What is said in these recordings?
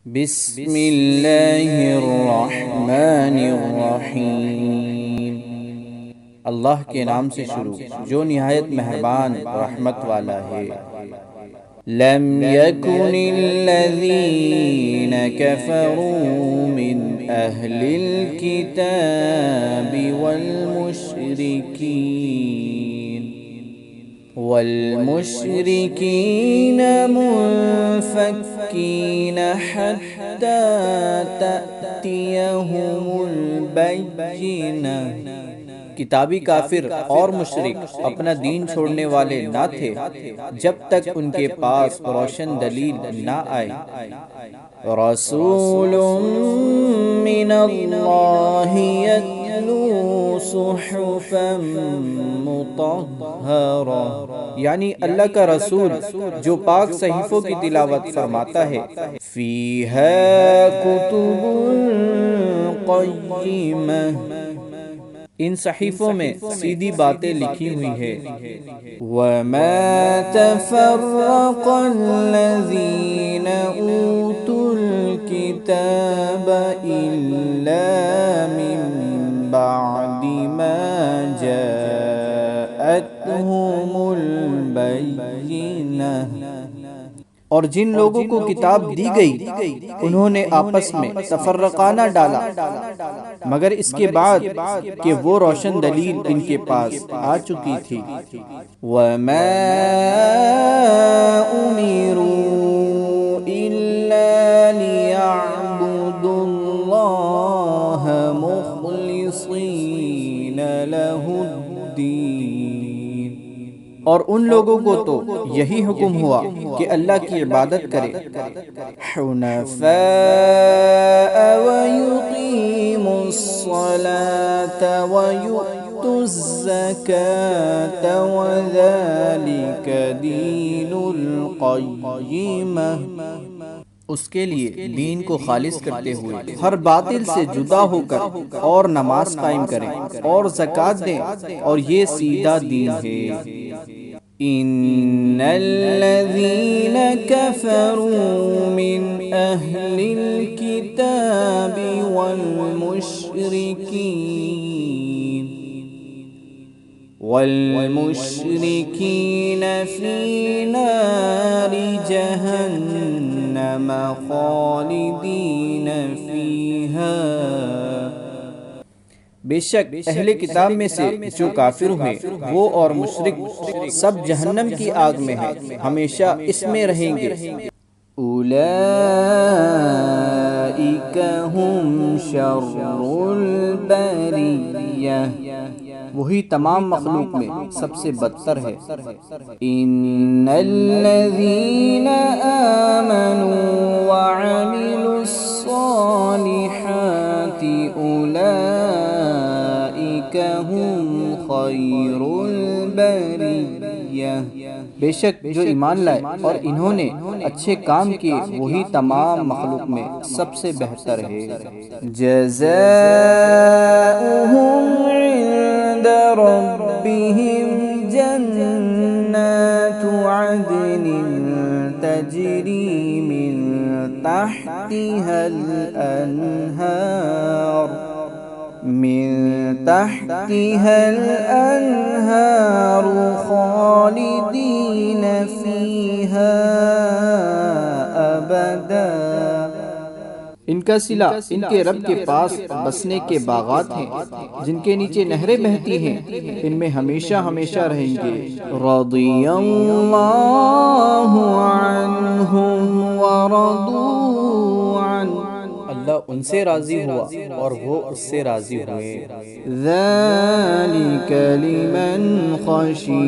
بسم اللہ الرحمن الرحیم۔ اللہ کے نام سے شروع جو نہایت مہربان رحمت والا ہے۔ لم يكن الذين كفروا من أهل الكتاب والمشركين منفكين حتى تأتيهم البينة۔ کتابی کافر اور مشرک اپنا دین چھوڑنے والے نہ تھے جب تک ان کے پاس روشن دلیل نہ آئے۔ رسول من اللہ یتلو صحفا مطہرہ، یعنی اللہ کا رسول جو پاک صحیفوں کی تلاوت فرماتا ہے۔ فیہا کتب قیمہ، ان صحیفوں میں سیدھی باتیں لکھی ہوئی ہیں۔ وَمَا تَفَرَّقَ الَّذِينَ أُوتُوا الْكِتَابَ إِلَّا مِن بَعْدِ مَا جَاءَتْهُمُ الْبَيِّنَةُ، اور جن لوگوں کو کتاب دی گئی انہوں نے آپس میں تفرقانہ ڈالا مگر اس کے بعد کہ وہ روشن دلیل ان کے پاس آ چکی تھی۔ وَمَا أُمِرُوا إِلَّا لِيَعْبُدُوا اللَّهَ مُخْلِصِينَ لَهُ الدِّينَ، اور ان لوگوں کو تو یہی حکم ہوا کہ اللہ کی عبادت کرے، حنفاء وَيُقِيمُوا الصَّلَاةَ وَيُؤْتُوا الزَّكَاةَ وَذَلِكَ دِينُ الْقَيِّمَةِ، اس کے لیے دین کو خالص کرتے ہوئے ہر باطل سے جدا ہو کر اور نماز قائم کریں اور زکوٰۃ دیں، اور یہ سیدھا دین ہے۔ ان الذين كفروا من اهل الكتاب والمشركين في نار جهنم خالدين فيها، بے شک اہل کتاب میں سے جو کافر ہوئے وہ اور مشرک سب جہنم کی آگ میں ہیں، ہمیشہ اس میں رہیں گے۔ اولئک هم شر البریہ، وہی تمام مخلوق میں سب سے بدتر ہے۔ ان الذین آمنوا وعملوا الصالحات اولئک هم خیر البریہ، بے شک جو ایمان لائے اور انہوں نے اچھے کام کیے وہی تمام مخلوق میں سب سے بہتر ہے۔ جزاؤہم عند ربهم جنات عدن تجری من تحتها الأنهار خالدین فیہا ابدا، ان کا صلہ ان کے رب کے پاس بسنے کے باغات ہیں جن کے نیچے نہریں بہتی ہیں، ان میں ہمیشہ ہمیشہ رہیں گے۔ رضی اللہ عنہم ورضوا عنہ، اللہ ان سے راضی ہوا اور وہ اس سے راضی ہوئے۔ ذالک لمن خشی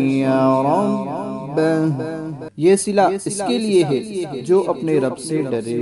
ربہ، یہ صلہ اس کے لیے ہے جو اپنے رب سے ڈرے۔